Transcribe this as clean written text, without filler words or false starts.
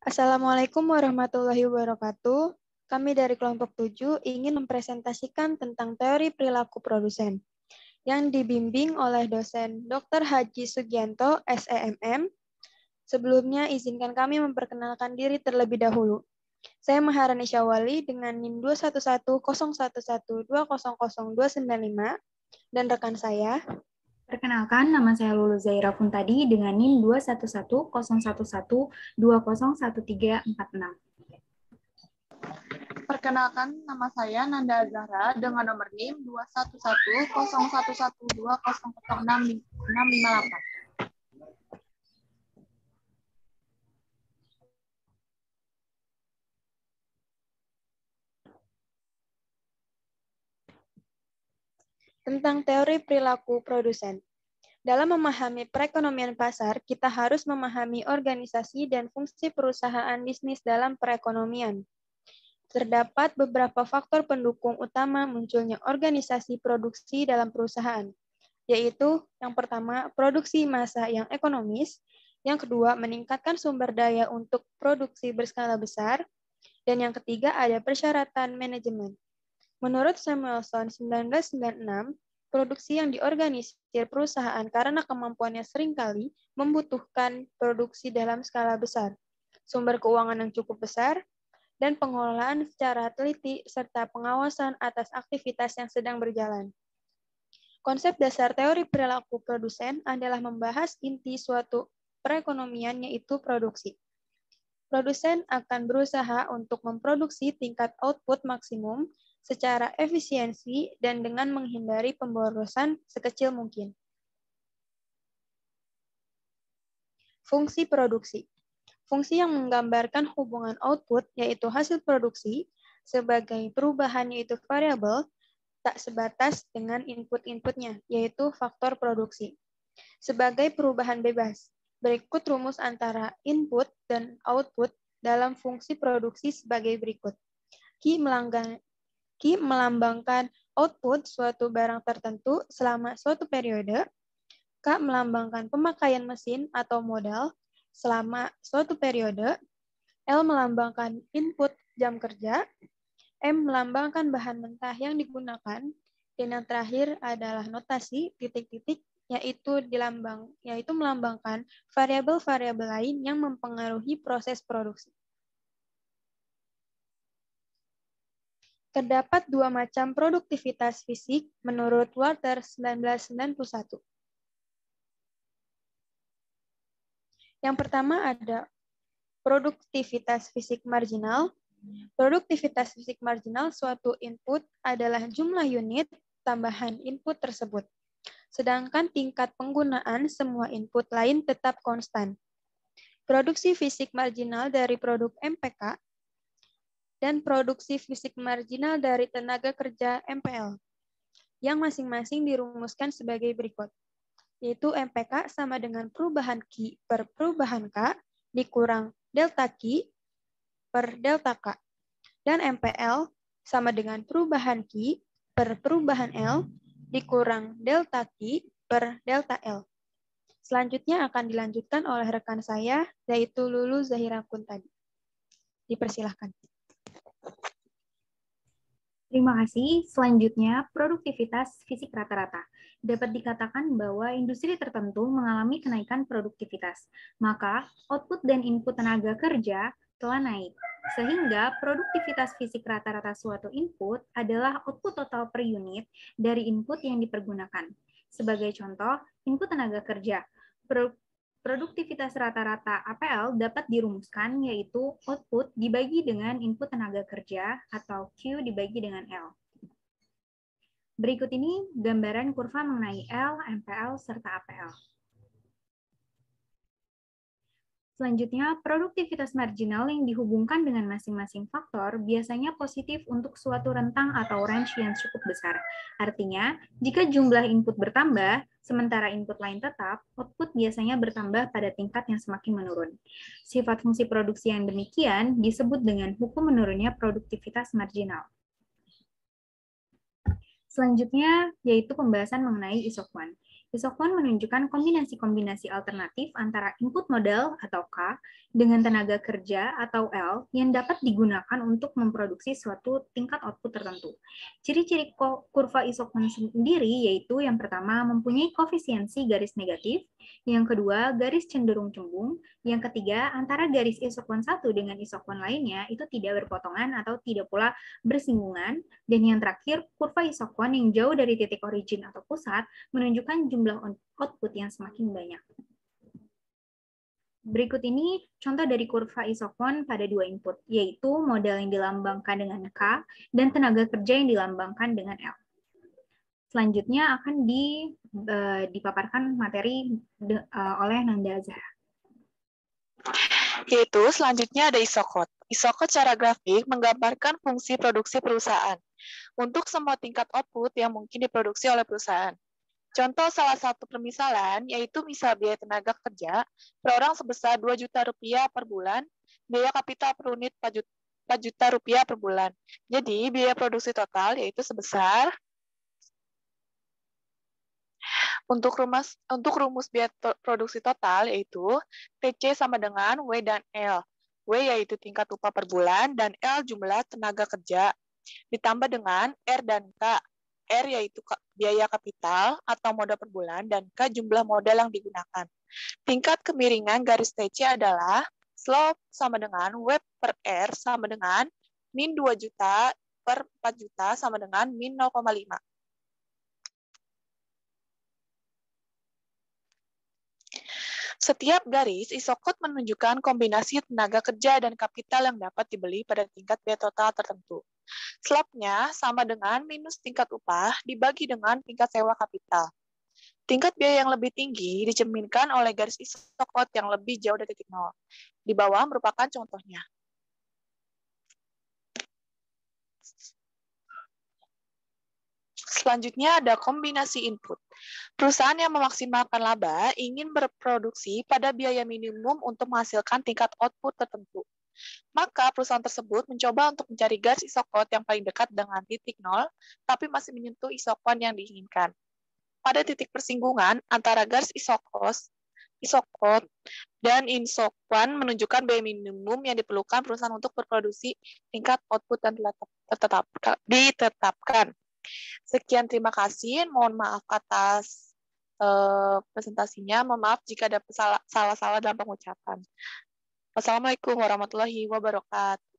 Assalamualaikum warahmatullahi wabarakatuh. Kami dari kelompok 7 ingin mempresentasikan tentang teori perilaku produsen yang dibimbing oleh dosen Dr. Haji Sugianto, SEMM. Sebelumnya, izinkan kami memperkenalkan diri terlebih dahulu. Saya Maharani Syawali dengan NIM 2110112000295 dan rekan saya. Perkenalkan, nama saya Lulu Zaira Funtadi dengan NIM 2110111201346. Perkenalkan, nama saya Nanda Azahra dengan nomor NIM 2110112000658. Tentang teori perilaku produsen. Dalam memahami perekonomian pasar, kita harus memahami organisasi dan fungsi perusahaan bisnis dalam perekonomian. Terdapat beberapa faktor pendukung utama munculnya organisasi produksi dalam perusahaan, yaitu yang pertama, produksi massa yang ekonomis, yang kedua, meningkatkan sumber daya untuk produksi berskala besar, dan yang ketiga, ada persyaratan manajemen. Menurut Samuelson 1996, produksi yang diorganisir perusahaan karena kemampuannya seringkali membutuhkan produksi dalam skala besar, sumber keuangan yang cukup besar, dan pengelolaan secara teliti serta pengawasan atas aktivitas yang sedang berjalan. Konsep dasar teori perilaku produsen adalah membahas inti suatu perekonomian, yaitu produksi. Produsen akan berusaha untuk memproduksi tingkat output maksimum secara efisiensi dan dengan menghindari pemborosan sekecil mungkin. Fungsi produksi. Fungsi yang menggambarkan hubungan output, yaitu hasil produksi, sebagai perubahan yaitu variabel, tak sebatas dengan input-inputnya, yaitu faktor produksi. Sebagai perubahan bebas, berikut rumus antara input dan output dalam fungsi produksi sebagai berikut. Q melambangkan output suatu barang tertentu selama suatu periode. K melambangkan pemakaian mesin atau modal selama suatu periode. L melambangkan input jam kerja. M melambangkan bahan mentah yang digunakan. Dan yang terakhir adalah notasi titik-titik, yaitu melambangkan variabel-variabel lain yang mempengaruhi proses produksi. Terdapat dua macam produktivitas fisik menurut Walter 1991. Yang pertama ada produktivitas fisik marginal. Produktivitas fisik marginal suatu input adalah jumlah unit tambahan input tersebut. Sedangkan tingkat penggunaan semua input lain tetap konstan. Produksi fisik marginal dari produk MPK dan produksi fisik marginal dari tenaga kerja MPL, yang masing-masing dirumuskan sebagai berikut, yaitu MPK sama dengan perubahan Q per perubahan K dikurang delta Q per delta K, dan MPL sama dengan perubahan Q per perubahan L dikurang delta Q per delta L. Selanjutnya akan dilanjutkan oleh rekan saya, yaitu Lulu Zahira Kuntadi. Dipersilahkan. Terima kasih. Selanjutnya, produktivitas fisik rata-rata. Dapat dikatakan bahwa industri tertentu mengalami kenaikan produktivitas, maka output dan input tenaga kerja telah naik, sehingga produktivitas fisik rata-rata suatu input adalah output total per unit dari input yang dipergunakan. Sebagai contoh, input tenaga kerja. Produktivitas rata-rata APL dapat dirumuskan yaitu output dibagi dengan input tenaga kerja atau Q dibagi dengan L. Berikut ini gambaran kurva mengenai L, MPL, serta APL. Selanjutnya, produktivitas marginal yang dihubungkan dengan masing-masing faktor biasanya positif untuk suatu rentang atau range yang cukup besar. Artinya, jika jumlah input bertambah, sementara input lain tetap, output biasanya bertambah pada tingkat yang semakin menurun. Sifat fungsi produksi yang demikian disebut dengan hukum menurunnya produktivitas marginal. Selanjutnya, yaitu pembahasan mengenai isoquant. ISOC 1 menunjukkan kombinasi-kombinasi alternatif antara input modal atau K dengan tenaga kerja atau L yang dapat digunakan untuk memproduksi suatu tingkat output tertentu. Ciri-ciri kurva ISOC 1 sendiri yaitu yang pertama mempunyai koefisiensi garis negatif, yang kedua garis cenderung cembung, yang ketiga antara garis ISOC 1 dengan ISOC 1 lainnya itu tidak berpotongan atau tidak pula bersinggungan, dan yang terakhir kurva ISOC 1 yang jauh dari titik origin atau pusat menunjukkan jumlah output yang semakin banyak. Berikut ini contoh dari kurva ISOC 1 pada dua input, yaitu modal yang dilambangkan dengan K dan tenaga kerja yang dilambangkan dengan L. Selanjutnya akan dipaparkan materi oleh Nanda Azhara. Yaitu selanjutnya ada ISOC. ISOC secara grafik menggambarkan fungsi produksi perusahaan untuk semua tingkat output yang mungkin diproduksi oleh perusahaan. Contoh salah satu permisalan yaitu misal biaya tenaga kerja per orang sebesar 2 juta rupiah per bulan, biaya kapital per unit 4 juta rupiah per bulan. Jadi biaya produksi total yaitu sebesar untuk rumus biaya produksi total yaitu TC sama dengan W dan L. W yaitu tingkat upah per bulan dan L jumlah tenaga kerja ditambah dengan R dan K. R yaitu biaya kapital atau modal per bulan, dan K jumlah modal yang digunakan. Tingkat kemiringan garis TC adalah slope sama dengan W per R sama dengan min 2 juta per 4 juta sama dengan min 0,5. Setiap garis ISOC menunjukkan kombinasi tenaga kerja dan kapital yang dapat dibeli pada tingkat biaya total tertentu. Slope-nya sama dengan minus tingkat upah dibagi dengan tingkat sewa kapital. Tingkat biaya yang lebih tinggi dicerminkan oleh garis ISOC yang lebih jauh dari titik nol. Di bawah merupakan contohnya. Selanjutnya ada kombinasi input. Perusahaan yang memaksimalkan laba ingin berproduksi pada biaya minimum untuk menghasilkan tingkat output tertentu. Maka perusahaan tersebut mencoba untuk mencari garis ISOC yang paling dekat dengan titik nol, tapi masih menyentuh ISOC yang diinginkan. Pada titik persinggungan antara garis ISOC dan ISOC menunjukkan biaya minimum yang diperlukan perusahaan untuk berproduksi tingkat output dan ditetapkan. Sekian, terima kasih. Mohon maaf atas presentasinya. Mohon maaf jika ada salah-salah dalam pengucapan. Wassalamualaikum warahmatullahi wabarakatuh.